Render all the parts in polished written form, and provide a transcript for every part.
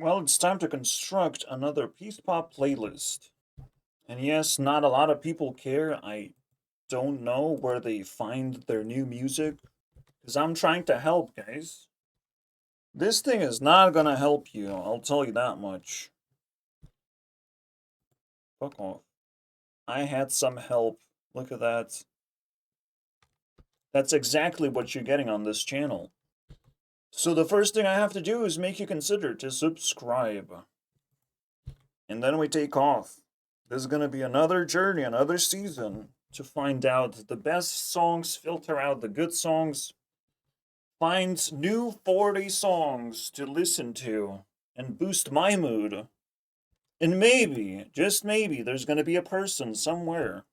Well, it's time to construct another Peace Pop playlist. And yes, not a lot of people care. I don't know where they find their new music. Because I'm trying to help, guys. This thing is not gonna help you, I'll tell you that much. Fuck off. I had some help. Look at that. That's exactly what you're getting on this channel. So the first thing I have to do is make you consider to subscribe. And then we take off. This is gonna be another journey, another season to find out the best songs, filter out the good songs, find new 40 songs to listen to, and boost my mood. And maybe, just maybe, there's gonna be a person somewhere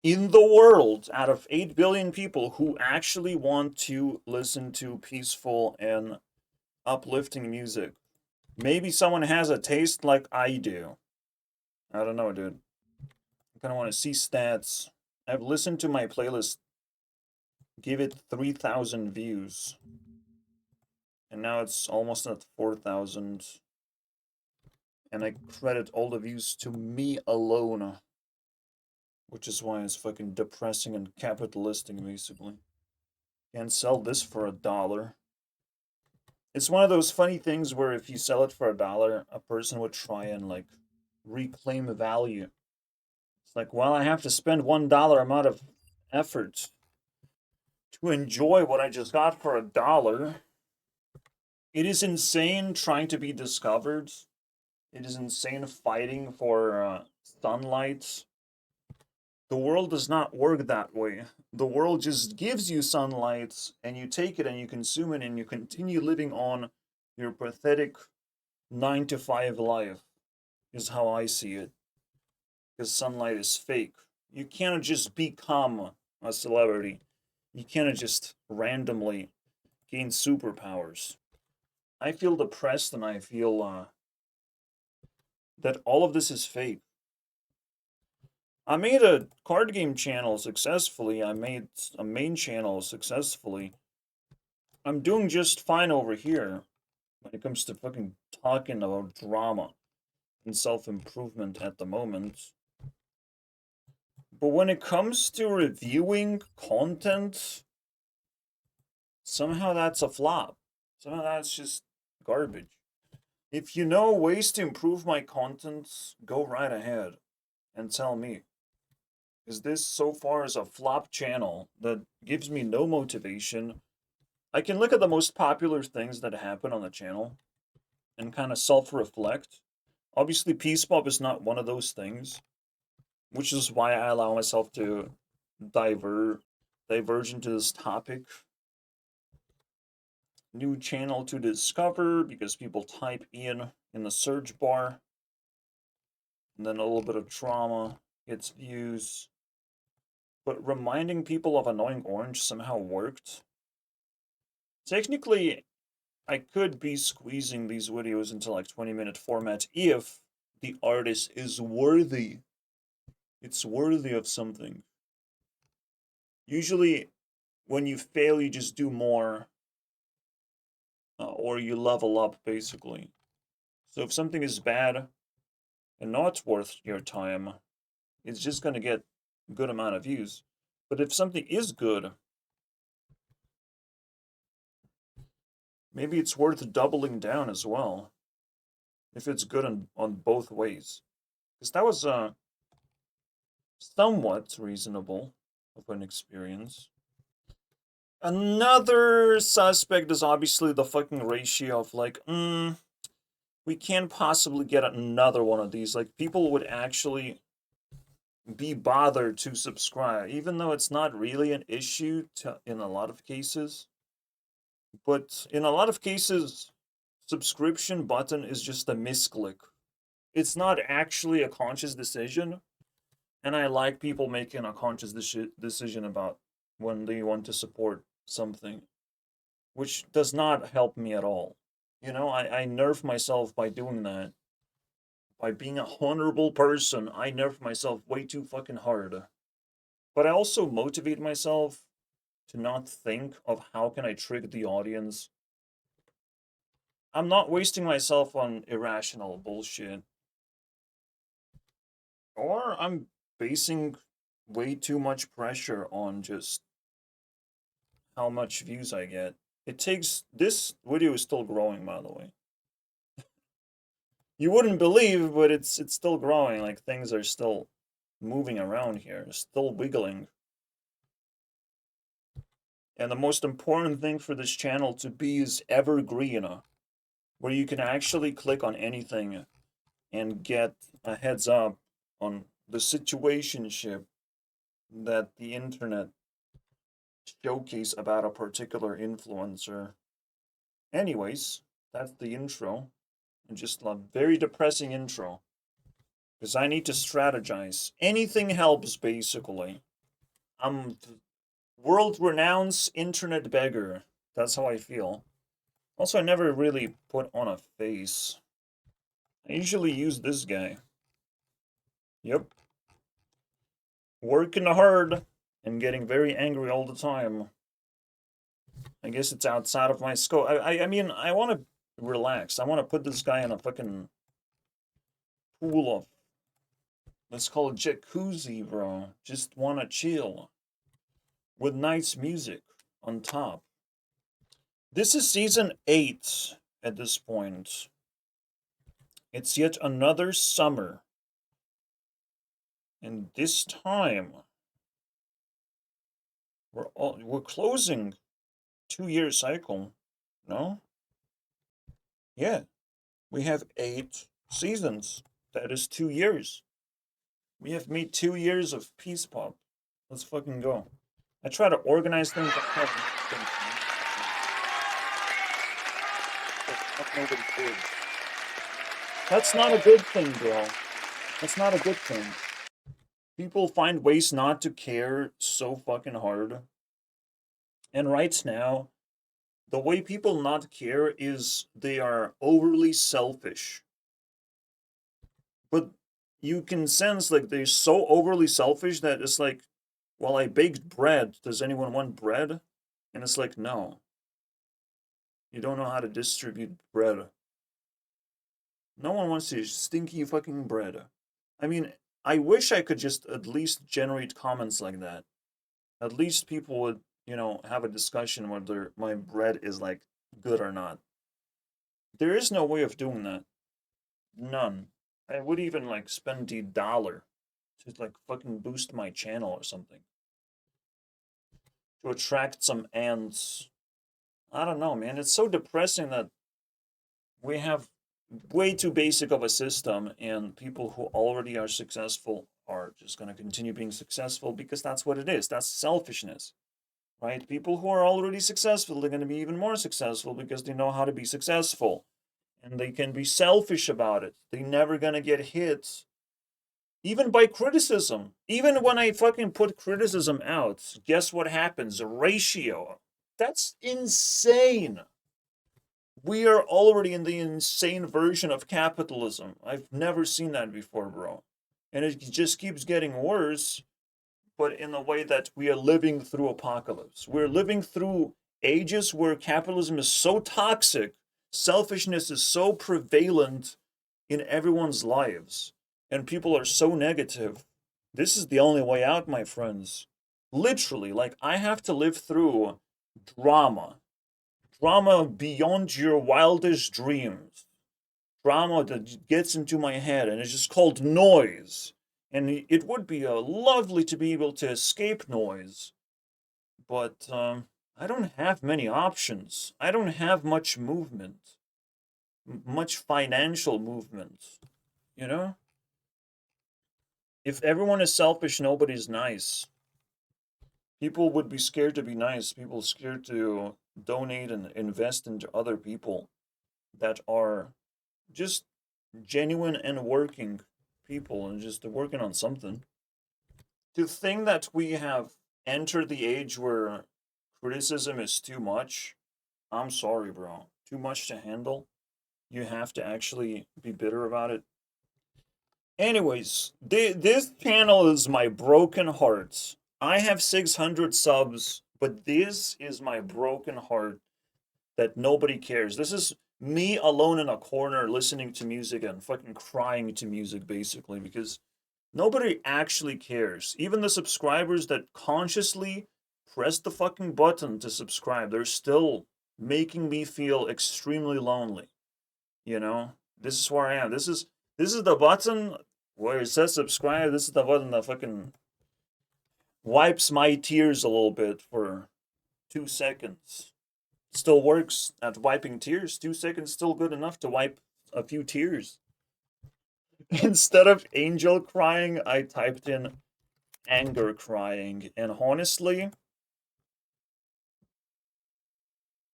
in the world out of 8 billion people who actually want to listen to peaceful and uplifting music. Maybe someone has a taste like I do. I don't know, dude. I kind of want to see stats. I've listened to my playlist, give it 3,000 views, and now it's almost at 4,000. And I credit all the views to me alone, which is why it's fucking depressing and capitalistic, basically. Can't sell this for $1. It's one of those funny things where if you sell it for $1, a person would try and like reclaim value. It's like, well, I have to spend $1 amount of effort to enjoy what I just got for $1. It is insane trying to be discovered. It is insane fighting for sunlight. The world does not work that way. The world just gives you sunlight, and you take it and you consume it, and you continue living on your pathetic 9 to 5 life, is how I see it. Because sunlight is fake. You cannot just become a celebrity. You cannot just randomly gain superpowers. I feel depressed and I feel that all of this is fake. I made a card game channel successfully. I made a main channel successfully. I'm doing just fine over here when it comes to fucking talking about drama and self-improvement at the moment. But when it comes to reviewing content, somehow that's a flop. Somehow that's just garbage. If you know ways to improve my content, go right ahead and tell me. Because this so far is a flop channel that gives me no motivation. I can look at the most popular things that happen on the channel and kind of self-reflect. Obviously, Peace Pop is not one of those things, which is why I allow myself to diverge into this topic. New channel to discover because people type in the search bar, and then a little bit of drama gets views. But reminding people of Annoying Orange somehow worked. Technically, I could be squeezing these videos into like 20-minute format if the artist is worthy. It's worthy of something. Usually, when you fail, you just do more, or you level up, basically. So if something is bad and not worth your time, it's just gonna get a good amount of views. But if something is good, maybe it's worth doubling down as well. If it's good on both ways. Because that was somewhat reasonable of an experience. Another suspect is obviously the fucking ratio of like, we can't possibly get another one of these. Like, people would actually be bothered to subscribe, even though it's not really an issue in a lot of cases. But in a lot of cases, subscription button is just a misclick. It's not actually a conscious decision, and I like people making a conscious decision about when they want to support something, which does not help me at all. You know, I nerf myself by doing that. By being a honorable person, I nerf myself way too fucking hard. But I also motivate myself to not think of how can I trick the audience I'm not wasting myself on irrational bullshit. Or I'm basing way too much pressure on just how much views I get. It takes, this video is still growing, by the way. You wouldn't believe, but it's still growing. Like, things are still moving around here, still wiggling. And the most important thing for this channel to be is evergreen, where you can actually click on anything and get a heads up on the situationship that the internet showcase about a particular influencer. Anyways, that's the intro. And just a very depressing intro. Because I need to strategize. Anything helps, basically. I'm world-renowned internet beggar. That's how I feel. Also, I never really put on a face. I usually use this guy. Yep. Working hard and getting very angry all the time. I guess it's outside of my scope. I mean, I want to relax. I want to put this guy in a fucking pool of, let's call it jacuzzi, bro. Just want to chill with nice music on top. This is season 8 at this point. It's yet another summer. And this time, we're closing 2-year cycle. No? Yeah. We have 8 seasons. That is 2 years. We have made 2 years of Peace Pop. Let's fucking go. I try to organize things. That's not a good thing, bro. That's not a good thing. People find ways not to care so fucking hard. And right now, the way people not care is they are overly selfish. But you can sense, like, they're so overly selfish that it's like, well, I baked bread. Does anyone want bread? And it's like, no. You don't know how to distribute bread. No one wants your stinky fucking bread. I mean, I wish I could just at least generate comments like that. At least people would, you know, have a discussion whether my bread is, like, good or not. There is no way of doing that. None. I would even, like, spend $1 to, like, fucking boost my channel or something. To attract some ants. I don't know, man. It's so depressing that we have way too basic of a system, and people who already are successful are just going to continue being successful because that's what it is. That's selfishness, right? People who are already successful, they're going to be even more successful because they know how to be successful. And they can be selfish about it. They're never going to get hit. Even by criticism. Even when I fucking put criticism out, guess what happens? A ratio. That's insane. We are already in the insane version of capitalism. I've never seen that before, bro. And it just keeps getting worse, but in the way that we are living through apocalypse. We're living through ages where capitalism is so toxic, selfishness is so prevalent in everyone's lives, and people are so negative. This is the only way out, my friends. Literally, like, I have to live through drama. Drama beyond your wildest dreams. Drama that gets into my head, and it's just called noise. And it would be lovely to be able to escape noise. But I don't have many options. I don't have much movement. Much financial movement. You know? If everyone is selfish, nobody's nice. People would be scared to be nice. People scared to donate and invest into other people that are just genuine and working people and just working on something. To think that we have entered the age where criticism is too much, I'm sorry, bro. Too much to handle. You have to actually be bitter about it. Anyways, this channel is my broken heart. I have 600 subs, but this is my broken heart that nobody cares. This is me alone in a corner listening to music and fucking crying to music, basically, because nobody actually cares. Even the subscribers that consciously press the fucking button to subscribe, they're still making me feel extremely lonely. You know? This is where I am. This is the button where it says subscribe. This is the button that fucking wipes my tears a little bit for 2 seconds. Still works at wiping tears. 2 seconds still good enough to wipe a few tears. Instead of angel crying, I typed in anger crying. And honestly,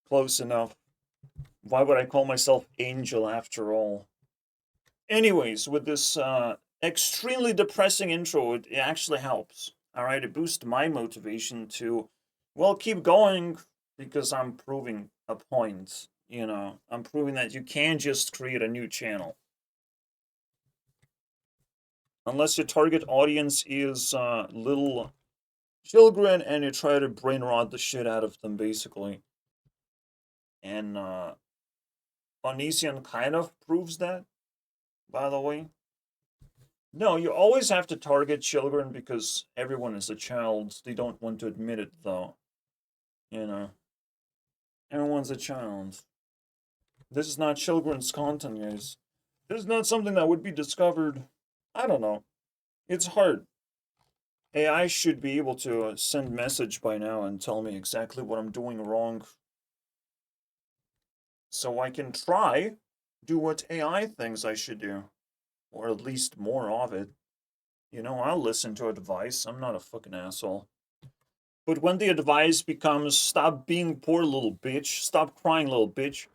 close enough. Why would I call myself angel after all? Anyways, with this extremely depressing intro, it actually helps. Alright, it boosts my motivation to, well, keep going because I'm proving a point. You know, I'm proving that you can just create a new channel. Unless your target audience is little children and you try to brain rot the shit out of them, basically. And Onision kind of proves that, by the way. No, you always have to target children because everyone is a child. They don't want to admit it, though. You know, everyone's a child. This is not children's content, guys. This is not something that would be discovered. I don't know. It's hard. AI should be able to send message by now and tell me exactly what I'm doing wrong. So I can try do what AI thinks I should do. Or at least more of it. You know, I'll listen to advice. I'm not a fucking asshole. But when the advice becomes stop being poor little bitch, stop crying little bitch.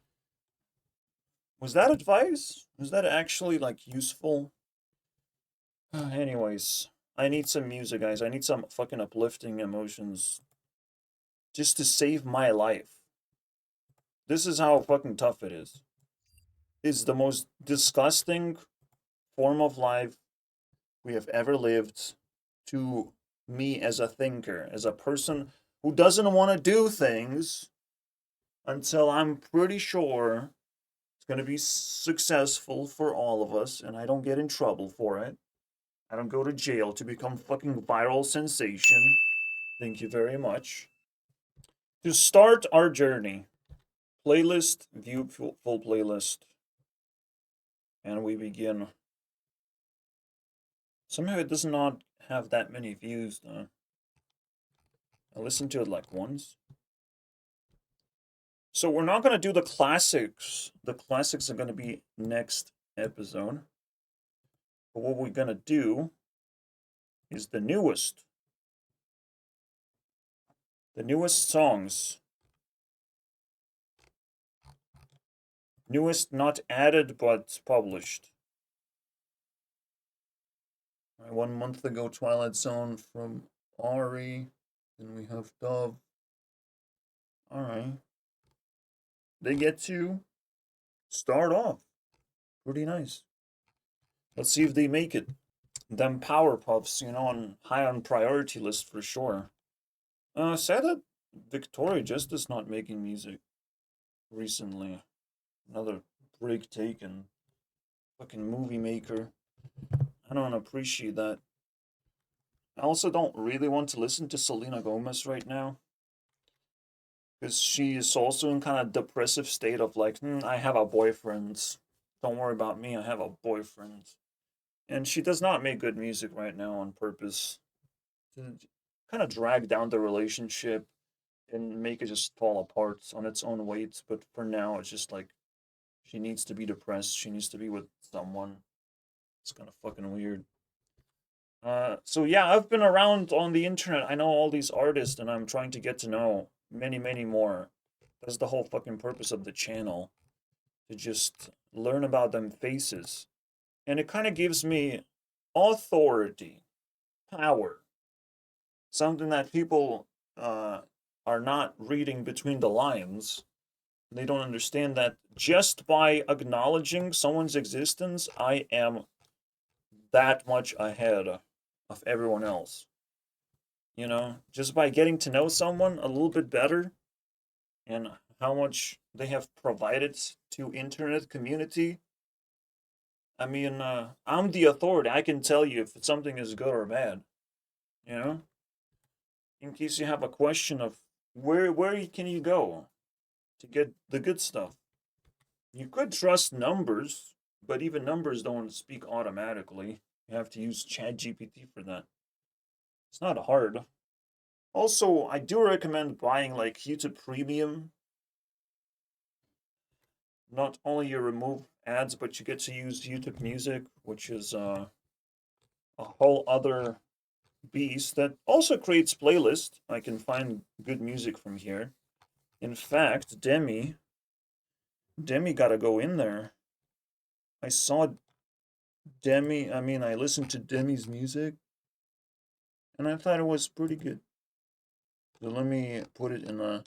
Was that advice? Was that actually like useful? Anyways, I need some music, guys. I need some fucking uplifting emotions just to save my life. This is how fucking tough it is. It's the most disgusting form of life we have ever lived to me as a thinker, as a person who doesn't want to do things until I'm pretty sure it's going to be successful for all of us and I don't get in trouble for it. I don't go to jail to become fucking viral sensation. Thank you very much. To start our journey, playlist, view full playlist, and we begin. Somehow it does not have that many views though. I listened to it like once. So we're not going to do the classics. The classics are going to be next episode. But what we're going to do is the newest. The newest songs. Newest not added but published. 1 month ago, Twilight Zone from Ari. Then we have Dove. Alright. They get to start off. Pretty nice. Let's see if they make it. Them Powerpuffs, you know, high on priority list for sure. Sad that Victoria just is not making music recently. Another break taken. Fucking movie maker. I don't appreciate that. I also don't really want to listen to Selena Gomez right now. Because she is also in kind of depressive state of like, I have a boyfriend. Don't worry about me, I have a boyfriend. And she does not make good music right now on purpose. To kind of drag down the relationship and make it just fall apart on its own weight. But for now, it's just like she needs to be depressed. She needs to be with someone. It's kind of fucking weird. So yeah, I've been around on the internet. I know all these artists, and I'm trying to get to know many, many more. That's the whole fucking purpose of the channel, to just learn about them faces, and it kind of gives me authority, power, something that people are not reading between the lines. They don't understand that just by acknowledging someone's existence, I am that much ahead of everyone else. You know, just by getting to know someone a little bit better and how much they have provided to internet community. I mean, I'm the authority. I can tell you if something is good or bad. You know, in case you have a question of where can you go to get the good stuff. You could trust numbers, but even numbers don't speak automatically. You have to use ChatGPT for that. It's not hard. Also, I do recommend buying like YouTube Premium. Not only you remove ads, but you get to use YouTube Music, which is a whole other beast that also creates playlists. I can find good music from here. In fact, Demi gotta go in there. I saw Demi. I mean, I listened to Demi's music, and I thought it was pretty good. So let me put it in a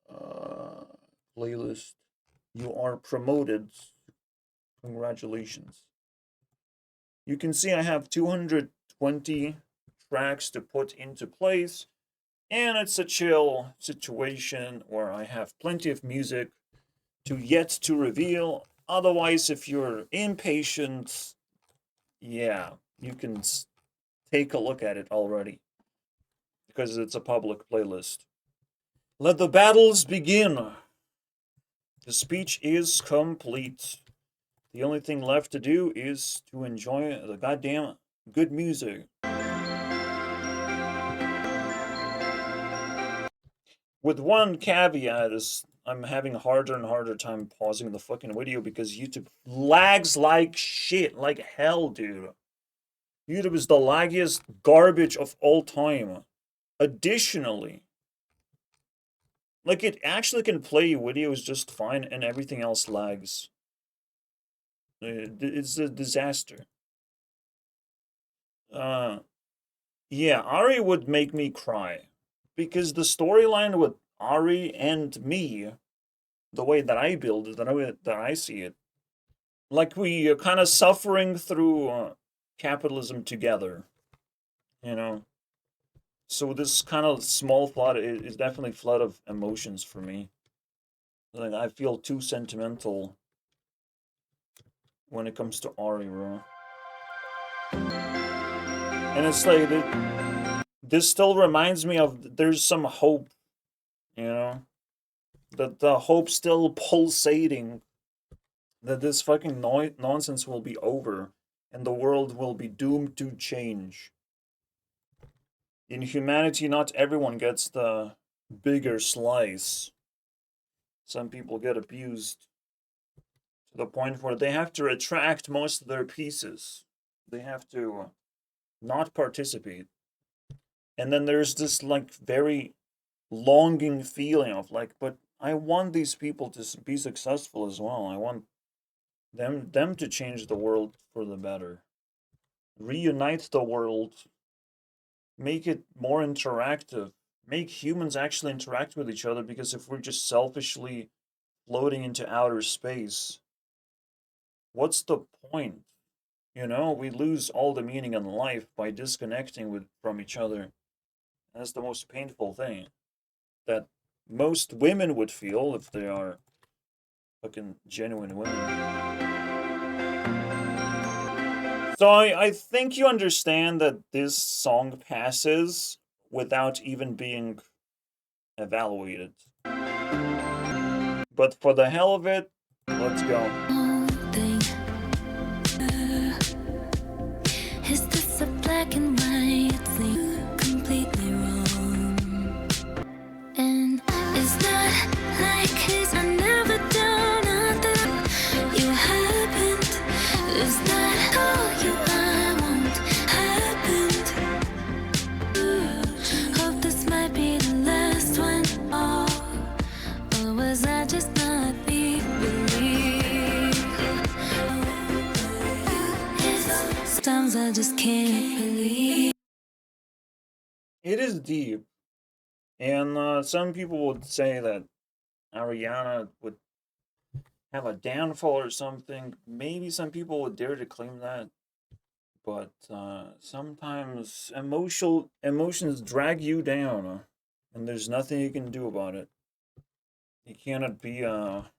uh, playlist. You are promoted. Congratulations. You can see I have 220 tracks to put into place, and it's a chill situation where I have plenty of music to reveal. Otherwise, if you're impatient, yeah, you can take a look at it already because it's a public playlist. Let the battles begin. The speech is complete. The only thing left to do is to enjoy the goddamn good music. With one caveat is I'm having a harder and harder time pausing the fucking video because YouTube lags like shit, like hell, dude. YouTube is the laggiest garbage of all time. Additionally, like it actually can play videos just fine and everything else lags. It's a disaster. Yeah, Ari would make me cry because the storyline with Ari and me, the way that I build it, the way that I see it, like we are kind of suffering through capitalism together, you know. So this kind of small flood is definitely flood of emotions for me. Like I feel too sentimental when it comes to Ari, bro. And it's like this still reminds me of there's some hope, you know, that the hope still pulsating that this fucking nonsense will be over and the world will be doomed to change. In humanity, not everyone gets the bigger slice. Some people get abused to the point where they have to retract most of their pieces. They have to not participate. And then there's this like very longing feeling of like, but I want these people to be successful as well. I want them to change the world for the better. Reunite the world, make it more interactive, make humans actually interact with each other because if we're just selfishly floating into outer space, what's the point? You know, we lose all the meaning in life by disconnecting from each other. That's the most painful thing that most women would feel if they are fucking genuine women. So I think you understand that this song passes without even being evaluated. But for the hell of it, let's go. Is this a black and white thing? Completely wrong. And it's not like his I never done nothing. You happened. It's not all you I want happened. Hope this might be the last one. Or was I just not believe? Sometimes I just can't believe. It is deep. And some people would say that Ariana would have a downfall or something. Maybe some people would dare to claim that. But sometimes emotions drag you down, and there's nothing you can do about it. You cannot be a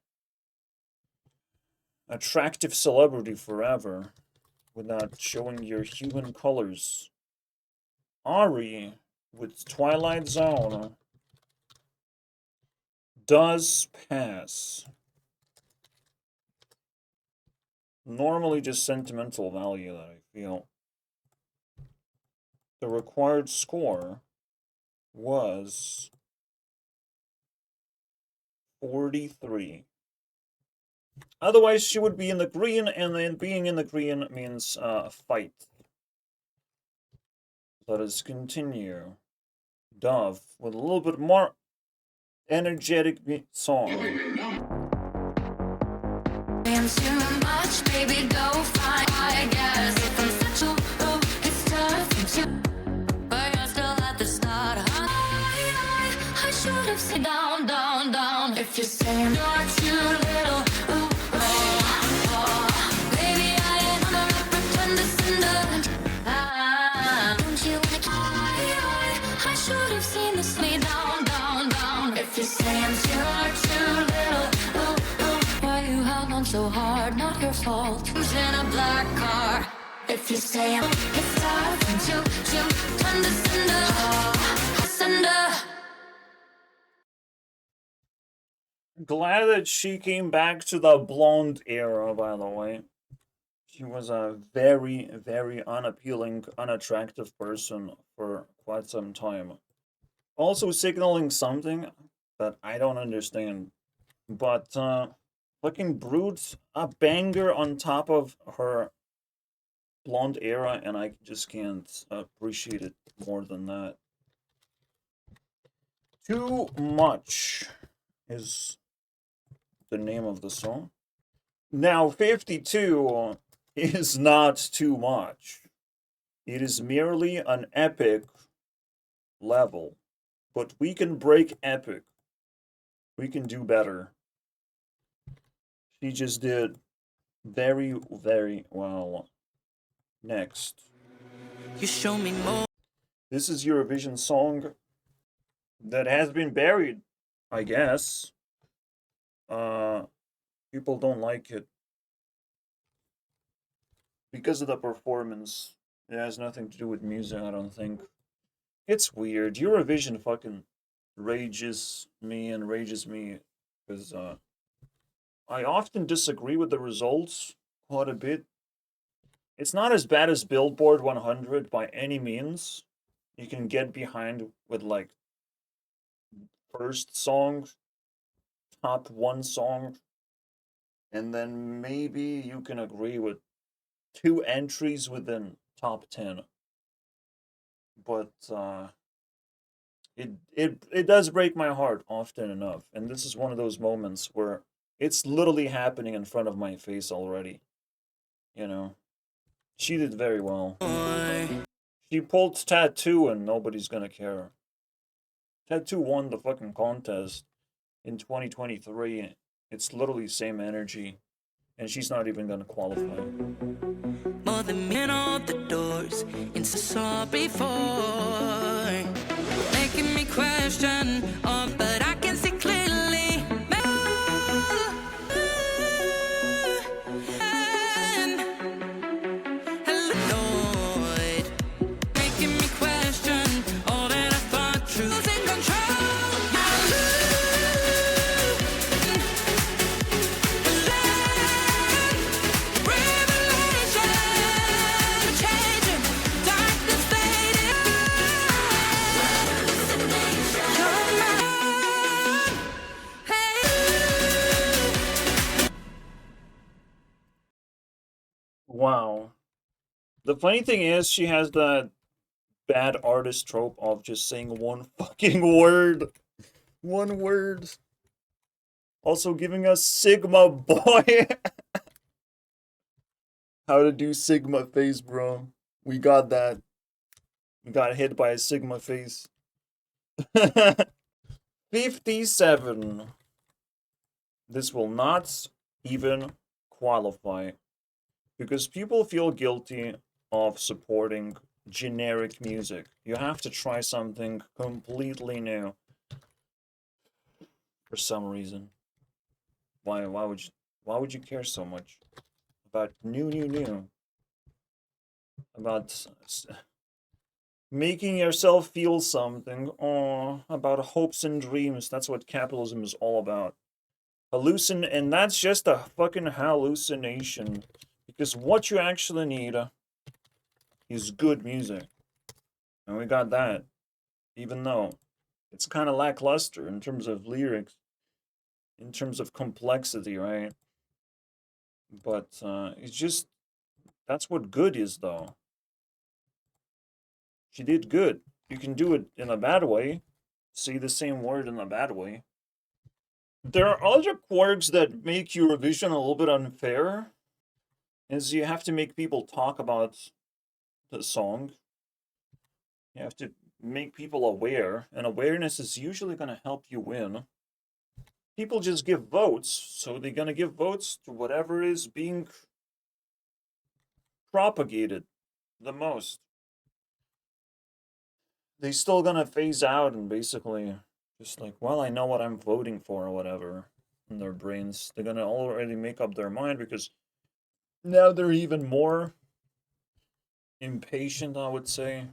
attractive celebrity forever without showing your human colors. Ari with Twilight Zone does pass. Normally just sentimental value that I feel. The required score was 43. Otherwise, she would be in the green, and then being in the green means fight. Let us continue. Dove with a little bit more energetic song. Too much, baby, go find. I guess if I'm such a it's tough to. But you're still at the start. I should have said down, down, down. If you're saying you're too little, baby, I ain't gonna pretend to send don't you like I should have seen this me down, down, down. If you're saying you're too little, why you held on so hard? Not your fault. Who's in a black car? If you say it's time to turn to cinder. Glad that she came back to the blonde era, by the way. She was a very, very unappealing, unattractive person for quite some time. Also signaling something that I don't understand. But, fucking Brute, a banger on top of her blonde era, and I just can't appreciate it more than that. Too Much is the name of the song. Now, 52 is not too much. It is merely an epic level. But we can break epic. We can do better. She just did very, very well. Next. You show me more. This is Eurovision song that has been buried, I guess. People don't like it because of the performance. It has nothing to do with music, I don't think. It's weird. Eurovision fucking rages me because I often disagree with the results quite a bit. It's not as bad as Billboard 100 by any means. You can get behind with like first song, top one song, and then maybe you can agree with 2 entries within top 10. But it does break my heart often enough, and this is one of those moments where it's literally happening in front of my face already. You know, she did very well. She pulled Tattoo, and nobody's gonna care. Tattoo won the fucking contest in 2023. It's literally same energy, and she's not even gonna qualify. More than men on the doors into saw before, making me question all, but I can see clearly. Making me question all that I thought true. Losing Wow. The funny thing is, she has that bad artist trope of just saying one fucking word. One word. Also giving us Sigma Boy. How to do Sigma face, bro. We got that. We got hit by a Sigma face. 57. This will not even qualify. Because people feel guilty of supporting generic music. You have to try something completely new. for some reason. Why would you care so much about new? About making yourself feel something. Oh, about hopes and dreams. That's what capitalism is all about. And that's just a fucking hallucination. Because what you actually need is good music. And we got that. Even though it's kind of lackluster in terms of lyrics, in terms of complexity, right? But it's just, that's what good is, though. She did good. You can do it in a bad way. Say the same word in a bad way. There are other quirks that make Eurovision a little bit unfair. Is you have to make people talk about the song. You have to make people aware, and awareness is usually going to help you win. People just give votes, so they're going to give votes to whatever is being propagated the most. They're still going to phase out and basically just like, well, I know what I'm voting for or whatever in their brains. They're going to already make up their mind because now they're even more impatient, I would say.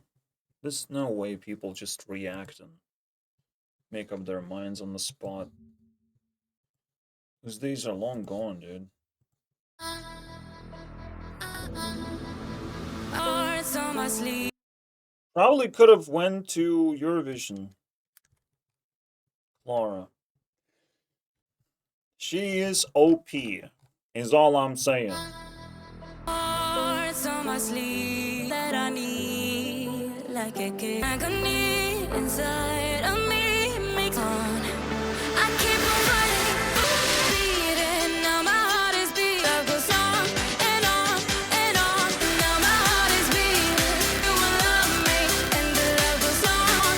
There's no way people just react and make up their minds on the spot. Those days are long gone, dude. Hearts on my sleeve. Probably could have went to Eurovision. Clara. She is OP, is all I'm saying. Hearts on my sleeve that I need, like a kid. Agony inside of me makes on. I keep on running, beating. Now my heart is beating. Love goes on and on and on. Now my heart is beating. You will love me, and the love goes on.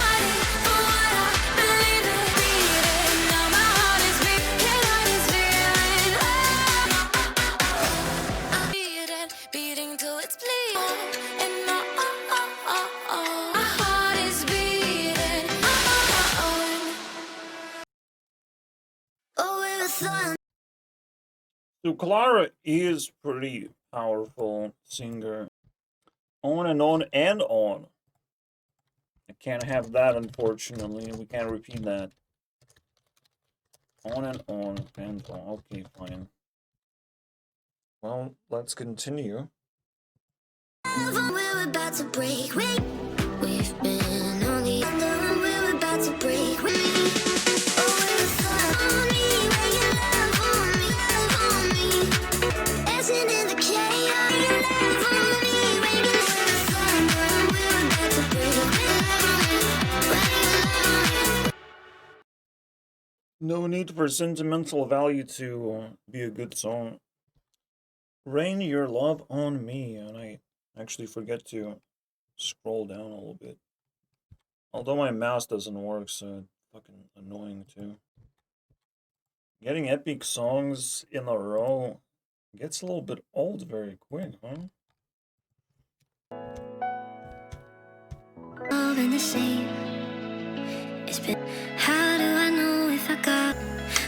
Fighting for what I believe in. Beating. Now my heart is beating. Your heart is beating. Beating till it's bleeding, and my heart is beating. Oh, we're fun. So Clara is pretty powerful singer. On and on and on. I can't have that, unfortunately. We can't repeat that. On and on and on. Okay, fine. Well, let's continue. We're about to break. We've been on the other. We're about to break. Oh, we're fun. Where you love on me. Dancing in the chaos. Where you love on me. Where you fun. We're about to break. No need for sentimental value to be a good song. Rain your love on me, and I actually forget to scroll down a little bit. Although my mouse doesn't work, so it's fucking annoying too. Getting epic songs in a row gets a little bit old very quick, huh? All been the same. It's been. How do I know if I got?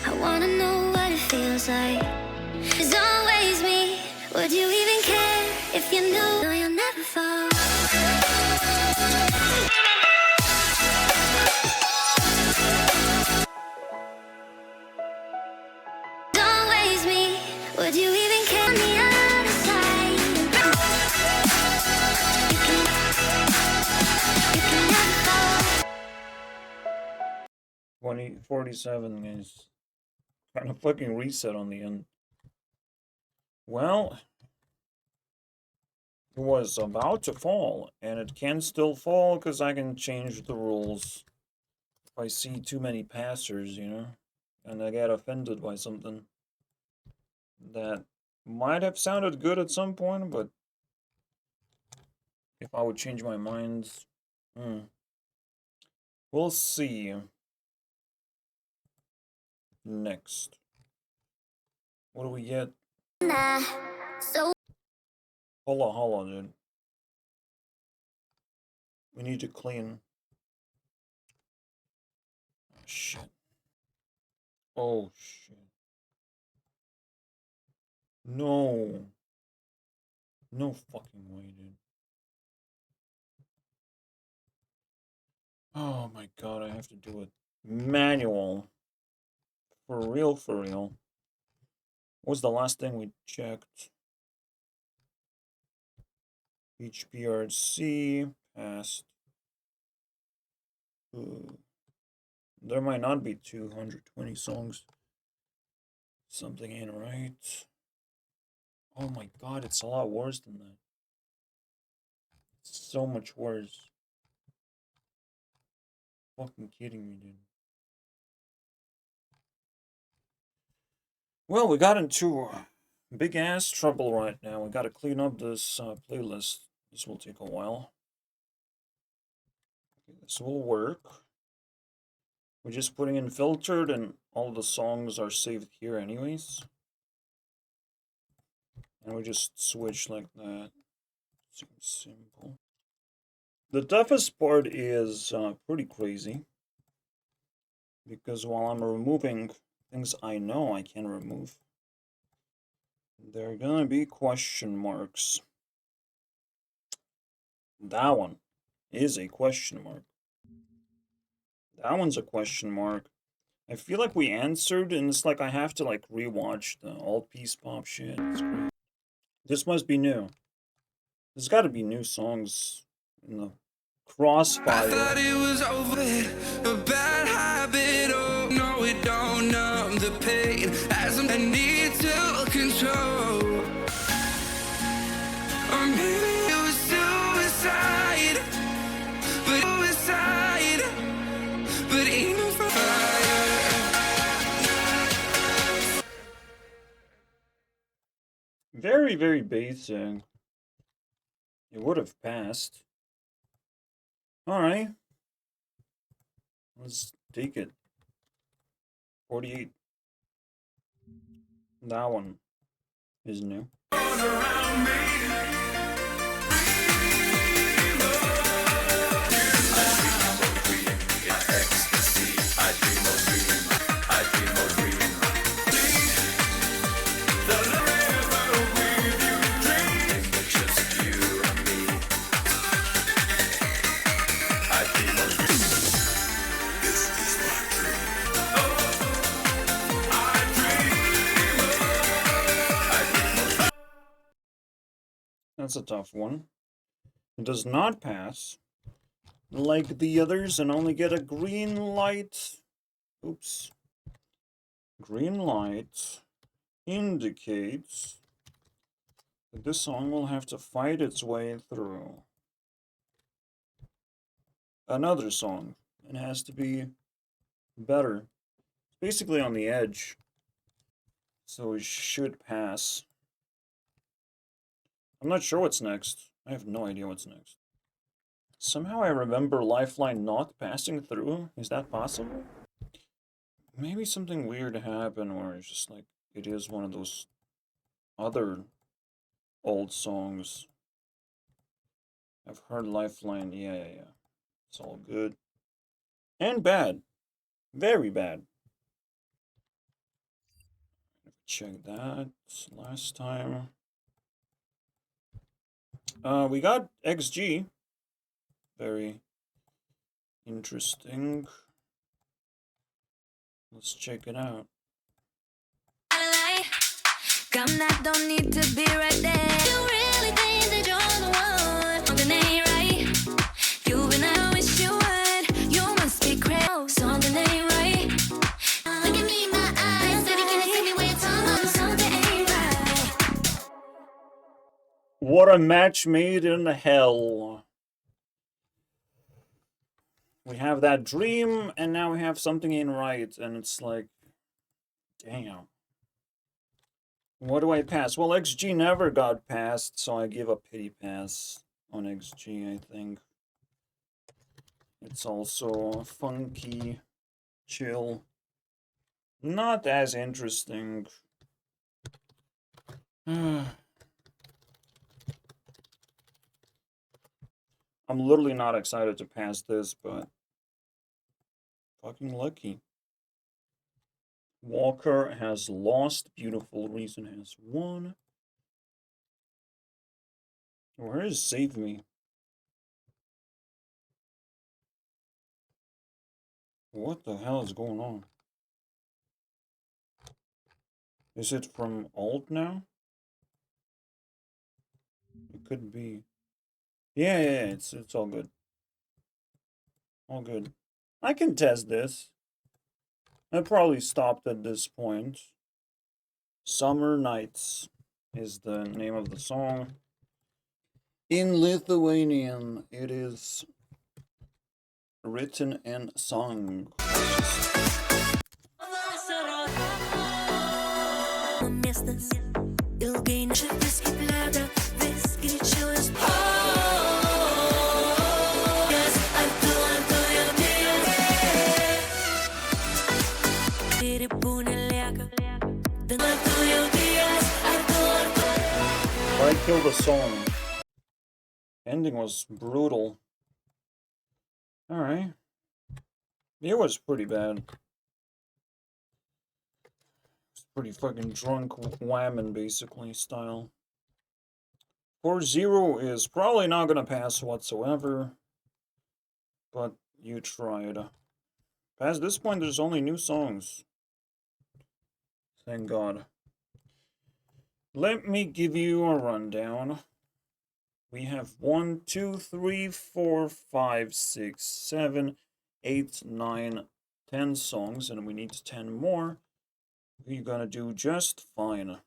I wanna know what it feels like. It's always me. Would you even care if you knew? No, you'll never fall. It's always me. Would you even care on the other side? You can never fall. 47 is kind of fucking reset on the end. Well, it was about to fall, and it can still fall because I can change the rules if I see too many passers, you know, and I get offended by something that might have sounded good at some point, but if I would change my mind, we'll see. Next, what do we get? So Holla, dude. We need to clean. shit. Oh, shit. No. No fucking way, dude. Oh my god, I have to do it manual. For real, for real. What was the last thing we checked? HBRC passed. There might not be 220 songs. Something ain't right. Oh my god, it's a lot worse than that. It's so much worse. Fucking kidding me, dude. Well, we got into big ass trouble right now. We gotta clean up this playlist. This will take a while. Okay, this will work. We're just putting in filtered and all the songs are saved here anyways. And we just switch like that. Seems simple. The toughest part is pretty crazy. Because while I'm removing things I know I can remove, there are gonna be question marks. That one is a question mark. That one's a question mark. I feel like we answered, and it's like I have to like rewatch the alt piece pop shit. It's great. This must be new. There's got to be new songs in the crossfire. I thought it was over, a bad habit. Oh no, it don't numb the pain as I need to control. Or maybe it was suicide, but even for Very, very basic. It would have passed. Alright. Let's take it. 48. That one is new. That's a tough one. It does not pass like the others and only get a green light. Oops. Green light indicates that this song will have to fight its way through another song. It has to be better. Basically on the edge. So it should pass. I'm not sure what's next. I have no idea what's next. Somehow I remember Lifeline not passing through. Is that possible? Maybe something weird happened where it's just like, it is one of those other old songs. I've heard Lifeline. Yeah. It's all good. And bad. Very bad. Check that last time. We got XG. Very interesting. Let's check it out. Come that don't need to be right there. You really think that you're the one? Something ain't right. You've been I wish you would. You must be crazy. Something ain't right. Look at me in my eyes. Baby, can you see me when you're talking? Something ain't right. What a match made in hell. We have that dream, and now we have something ain't right, and it's like, damn. What do I pass? Well, XG never got passed, so I give a pity pass on XG, I think. It's also funky, chill, not as interesting. I'm literally not excited to pass this, but Fucking lucky. Walker has lost. Beautiful Reason has won. Where is Save Me? What the hell is going on? Is it from alt now? It could be. Yeah, it's all good. All good. I can test this. I probably stopped at this point. Summer Nights is the name of the song. In Lithuanian, it is written and sung. I killed the song. Ending was brutal. Alright. It was pretty bad. It's pretty fucking drunk whammon, basically, style. 4-0 is probably not gonna pass whatsoever. But you tried. Past this point, there's only new songs. Thank God. Let me give you a rundown. We have 1, 2, 3, 4, 5, 6, 7, 8, 9, 10 songs, and we need 10 more. We're gonna do just fine.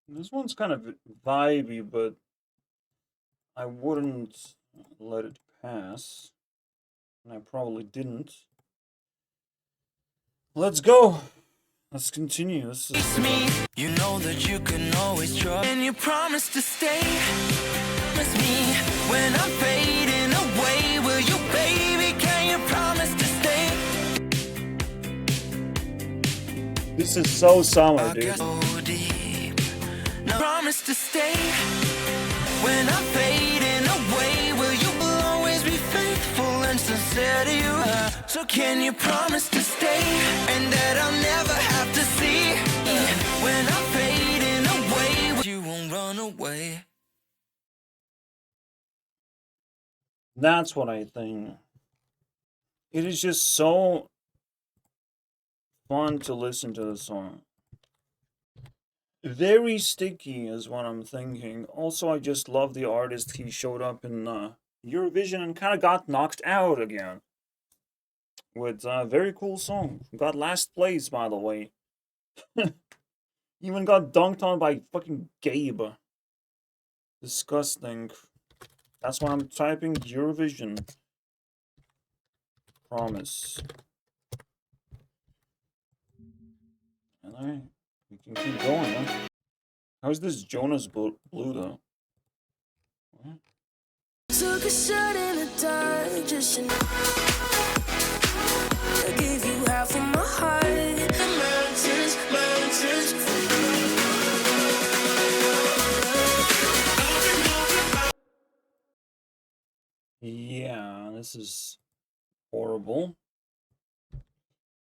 This one's kind of vibey, but I wouldn't let it pass. And I probably didn't. Let's go! Let's continue. This is Me, you know that you can always trust, and you promise to stay with me when I'm fading away. Will you, baby? Can you promise to stay? This is so summer, I dude. guess so deep. Now promise to stay when I'm fading away. Will you always be faithful and sincere to you? So can you promise to stay and that I'll never have to see when I'm fading away? You won't run away. That's what I think. It is just so fun to listen to the song. Very sticky is what I'm thinking. Also, I just love the artist. He showed up in Eurovision and kind of got knocked out again. With a very cool song. Got last place, by the way. Even got dunked on by fucking Gabe. Disgusting. That's why I'm typing Eurovision. Promise. Alright. We can keep going, huh? How's this Jonas Blue, though? What? Took a shot in the dark, just I gave you half of my heart. The mountains. Yeah, this is horrible.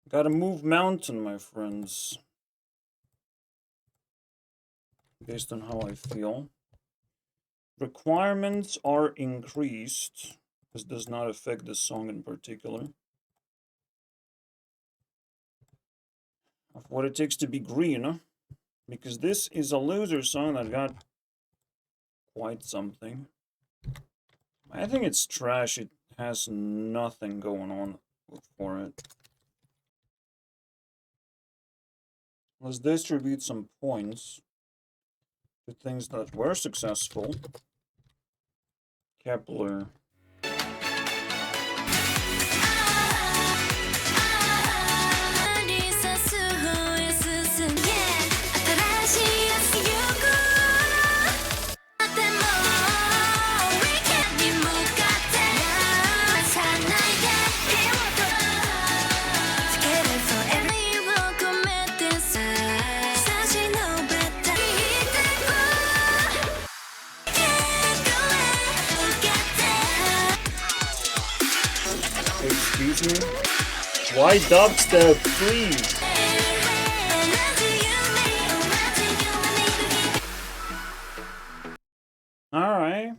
Gotta move mountain, my friends. Based on how I feel. Requirements are increased. This does not affect this song in particular. Of what it takes to be green. Because this is a loser song that got quite something. I think it's trash. It has nothing going on for it. Let's distribute some points to things that were successful. Kepler. Why dubstep, please? Alright,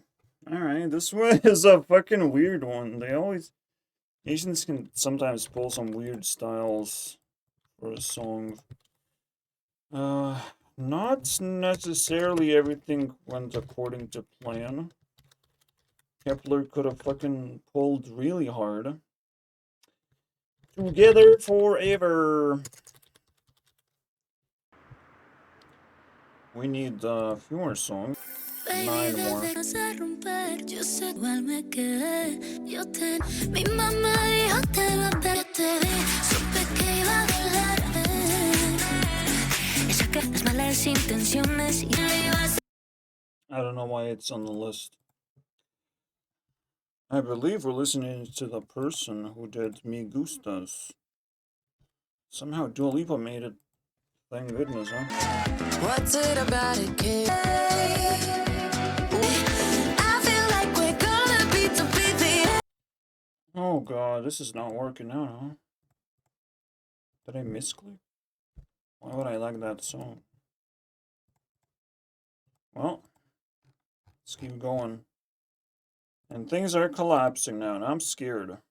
this one is a fucking weird one. Asians can sometimes pull some weird styles for a song. Not necessarily everything went according to plan. Kepler could have fucking pulled really hard. Together forever. We need a few more songs. 9 more. I don't know why it's on the list. I believe we're listening to the person who did Me Gustas. Somehow Dua Lipa made it. Thank goodness, huh? What's it about it, kid? I feel like we're gonna be to be the. Oh god, this is not working out, huh? Did I misclick? Why would I like that song? Well, let's keep going. And things are collapsing now, and I'm scared.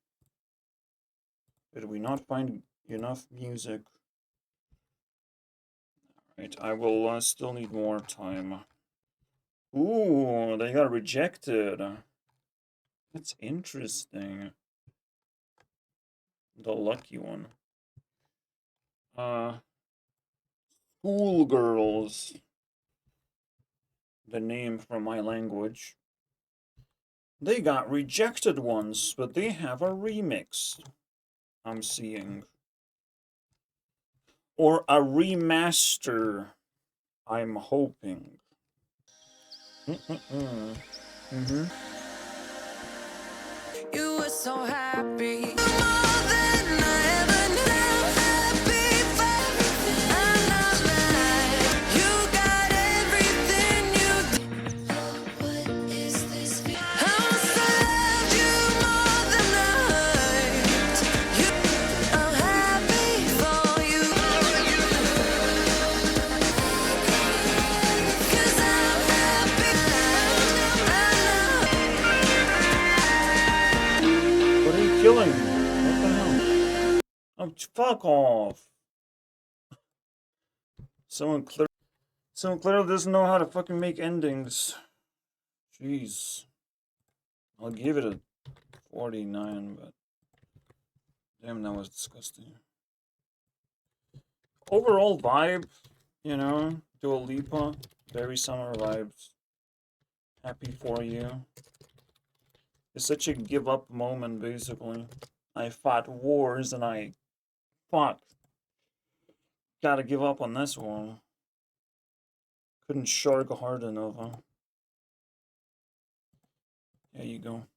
Did we not find enough music? Alright, I will still need more time. Ooh, they got rejected. That's interesting. The lucky one. Schoolgirls. The name from my language. They got rejected once, but they have a remix. I'm seeing. Or a remaster. I'm hoping. You were so happy. More than I ever knew. Happy for everything. I'm not mad. You got everything you What is this feeling? I must have loved you more than I hurt you. I'm happy for you. 'Cause I'm happy. What are you killing? What the hell? Oh, fuck off. Someone clearly doesn't know how to fucking make endings. Jeez. I'll give it a 49, but damn, that was disgusting. Overall vibe, you know, Dua Lipa, very summer vibes. Happy for you. It's such a give up moment, basically. I fought wars and I fought. Gotta give up on this one. Couldn't shark hard enough, huh? There you go.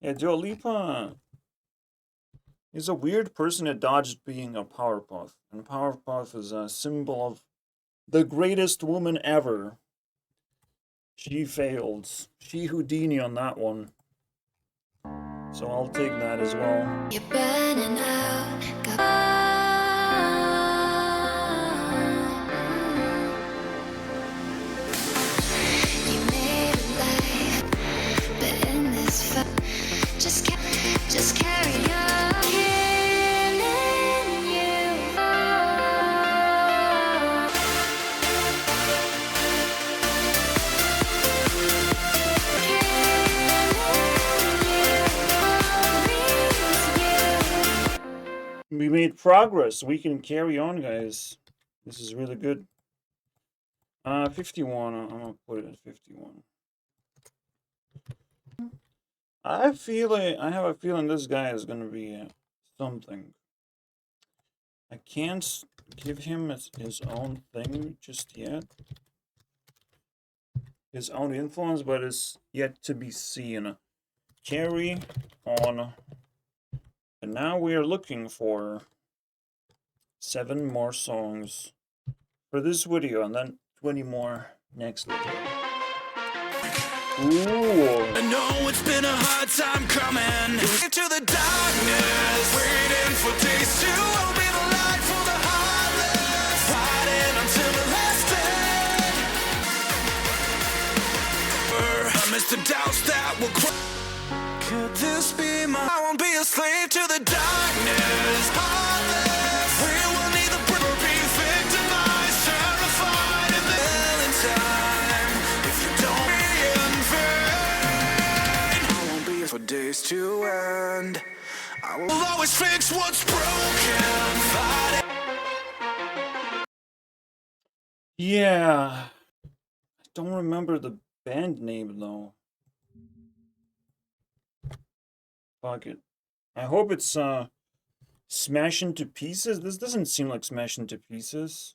Yeah, Dua Lipa is a weird person that dodged being a Powerpuff. And Powerpuff is a symbol of the greatest woman ever. She failed. She Houdini on that one. So I'll take that as well. You're burning out. You made a life, but in this fight, just carry on. Killing you. We made progress. We can carry on, guys. This is really good. 51. I'm gonna put it at 51. I have a feeling this guy is gonna be something. I can't give him his own thing just yet. His own influence, but it's yet to be seen. Carry on. And now we are looking for 7 more songs for this video, and then 20 more next video. Ooh. I know it's been a hard time coming. Into the darkness, waiting for days to be the light for the heartless. Fighting until the last day. Amidst the doubts that will could this be my? I won't be a slave to the darkness. Heartless. We will neither be victimized, terrified in the time. If you don't be in vain, I won't be for days to end. I will always fix what's broken. Fight it. Yeah. I don't remember the band name though. Fuck it. I hope it's Smash Into Pieces. This doesn't seem like Smash Into Pieces.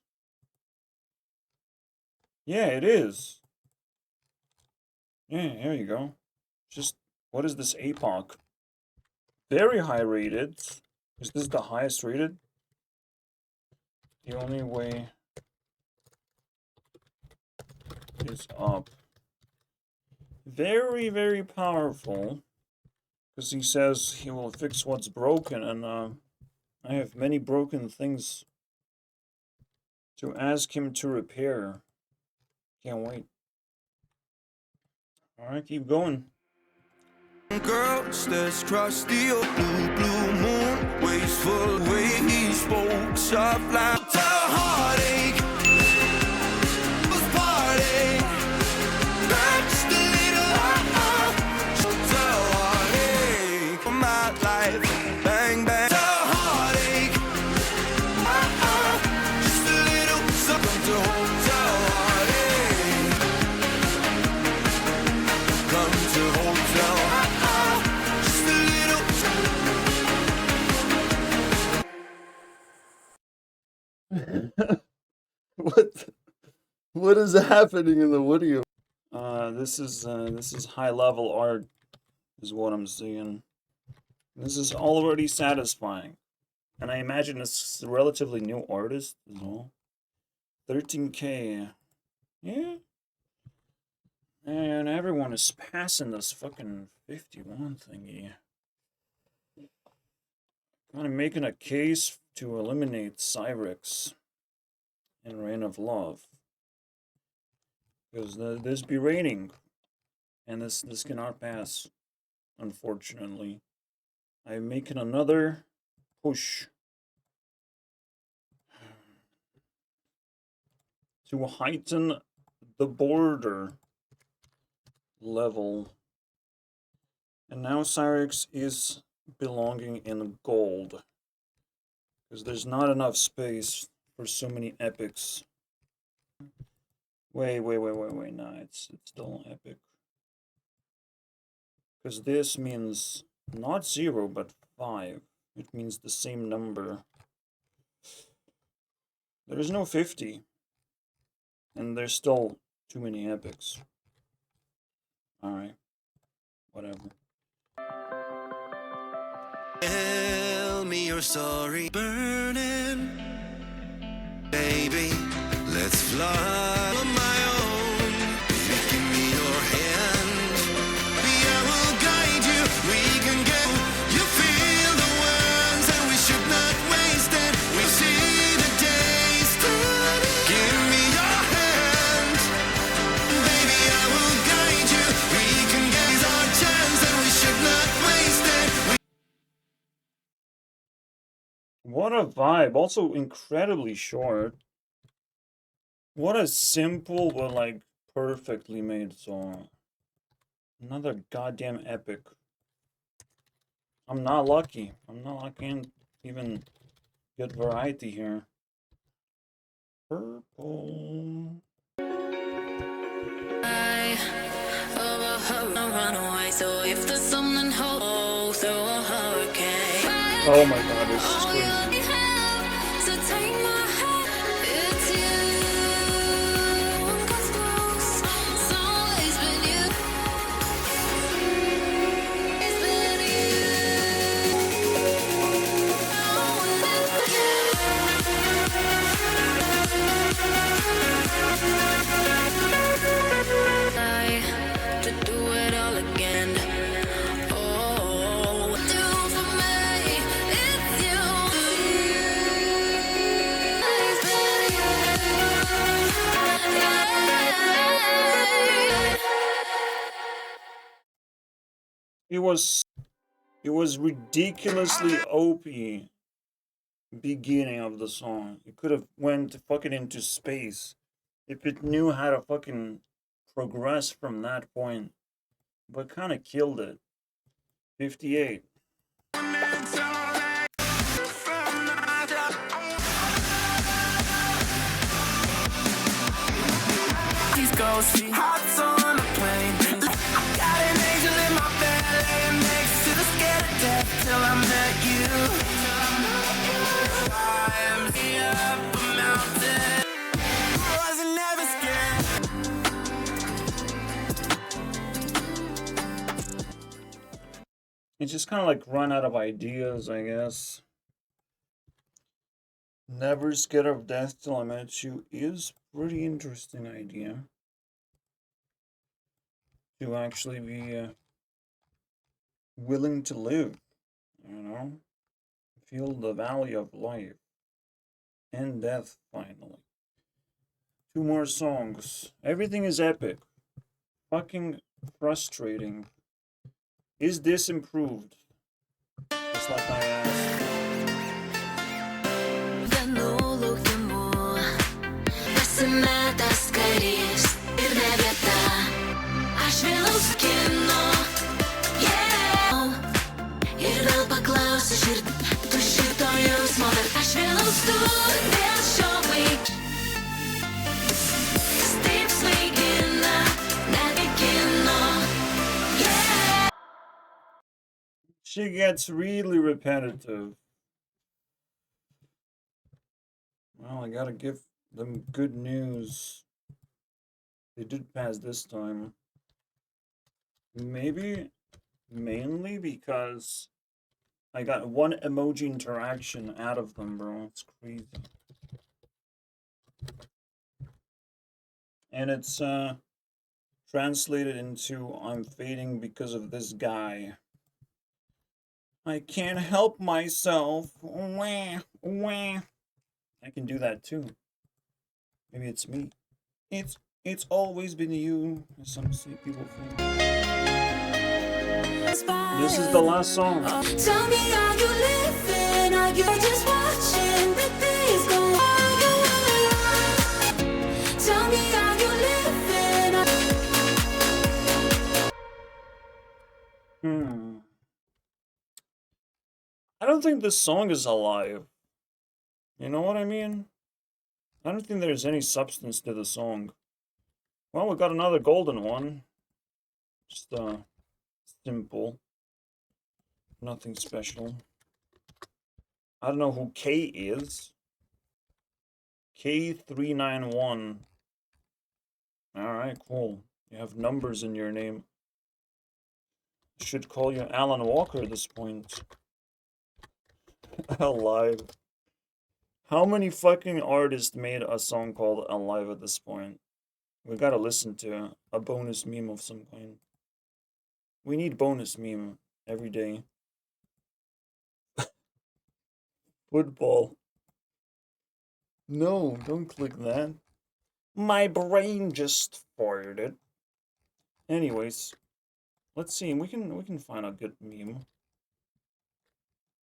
Yeah, it is. Yeah, here you go. Just what is this APOC? Very high rated. Is this the highest rated? The only way is up. Very, very powerful. Because he says he will fix what's broken, and I have many broken things to ask him to repair. Can't wait. Alright, keep going. Girl stares across the old blue moon, wasteful way he spoke, soft like the heartache. Was party. That's the little the heartache for my life. Bang bang. The heartache. Just a little something to hold. The heartache. Come to hotel. Just a little. What is happening in the video? This is high level art, is what I'm seeing. This is already satisfying, and I imagine it's a relatively new artist as well. 13K, yeah. And everyone is passing this fucking 51 thingy. Kind of making a case to eliminate Cyrix in Reign of Love. Because this be raining. And this cannot pass, unfortunately. I'm making another push to heighten the border level. And now Cyrix is belonging in gold. Because there's not enough space for so many epics. Wait, nah, it's still epic. Because this means not 0, but 5. It means the same number. There is no 50. And there's still too many epics. Alright. Whatever. Tell me you're sorry, burning, baby. Let's fly on my own. Baby, give me your hand. Baby, I will guide you. We can go. You feel the words, and we should not waste it. We see the days turning. Give me your hand. Baby, I will guide you. We can get our chance, and we should not waste it. What a vibe. Also incredibly short. What a simple but like perfectly made song. Another goddamn epic. I'm not lucky. I can't even get variety here. Purple. Run away. So if there's something hold through a hurricane. Oh my god, this is crazy. So take my hand, it's you. Comes close, it's always been you. It's been you. I to do It was ridiculously OP beginning of the song. It could have went fucking into space if it knew how to fucking progress from that point. But kind of killed it. 58. These ghosts, hearts on a plane. Got an angel in my bed, laying next to the scared of death till I met you. I'm here up a mountain. Wasn't never scared. It's just kind of like run out of ideas, I guess. Never scared of death till I met you is pretty interesting idea. To actually be willing to live, you know? Feel the value of life. And death, finally. 2 more songs. Everything is epic. Fucking frustrating. Is this improved? Just like I asked. Это скорее стырная беда. Aš vėliau skinu, ir vėl paklausiu širdį, tu šito jausmo, bet aš vėliau dėl šio taip svaigina, nebekino. She gets really repetitive. Well, I gotta give them good news. They did pass this time. Maybe mainly because I got 1 emoji interaction out of them, bro. It's crazy. And it's translated into I'm fading because of this guy. I can't help myself. Wah, wah. I can do that too. Maybe it's me. It's always been you, as some sweet people think. This is the last song. Tell me, are you living? Are you just watching the days go on? Tell me, are you living? I don't think this song is alive. You know what I mean? I don't think there's any substance to the song. Well, we got another golden one. Just simple. Nothing special. I don't know who K is. K391. Alright, cool. You have numbers in your name. Should call you Alan Walker at this point. Alive. How many fucking artists made a song called Alive at this point? We gotta listen to a bonus meme of some kind. We need bonus meme every day. Football. No, don't click that. My brain just fired it. Anyways, let's see. We can find a good meme.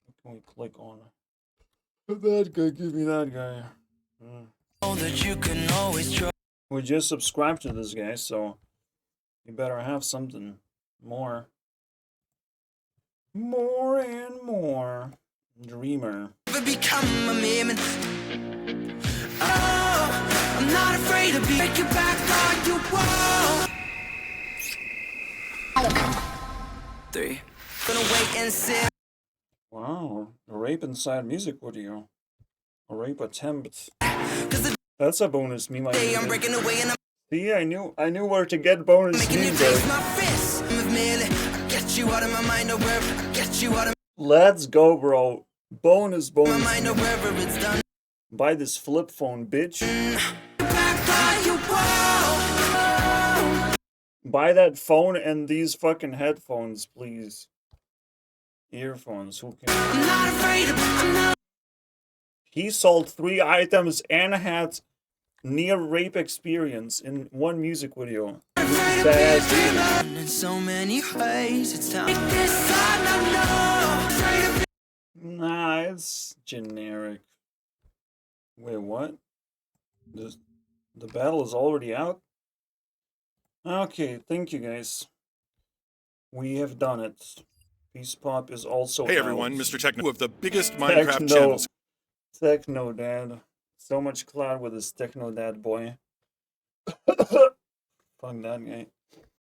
What can we click on? That guy, give me that guy. That you can always try. We just subscribed to this guy, so you better have something more. More and more. Dreamer. Become a meme. Oh, I'm not afraid to break your back on your wall. 3. Gonna wait and see. Wow, a rape inside music video. A rape attempt. That's a bonus meme. I'm breaking away and I'm See, I knew where to get bonus making you memes. taste my fist. I get you out of my mind or wherever. I get you out of Let's go, bro. Bonus. my mind or wherever it's done. Buy this flip phone, bitch. Back by your wall. Buy that phone and these fucking headphones, please. Earphones, who can? I'm not afraid of. I'm not. He sold 3 items and had near rape experience in one music video. Afraid of Bad. being in so many ways. It's time. This time I know. Afraid of Nah, it's generic. Wait, what? The battle is already out? Okay, thank you guys. We have done it. Peace Pop is also Hey out. everyone, Mr. Techno of the biggest Minecraft Techno. channels. Techno Dad. So much clout with his Techno Dad boy. Fuck that guy.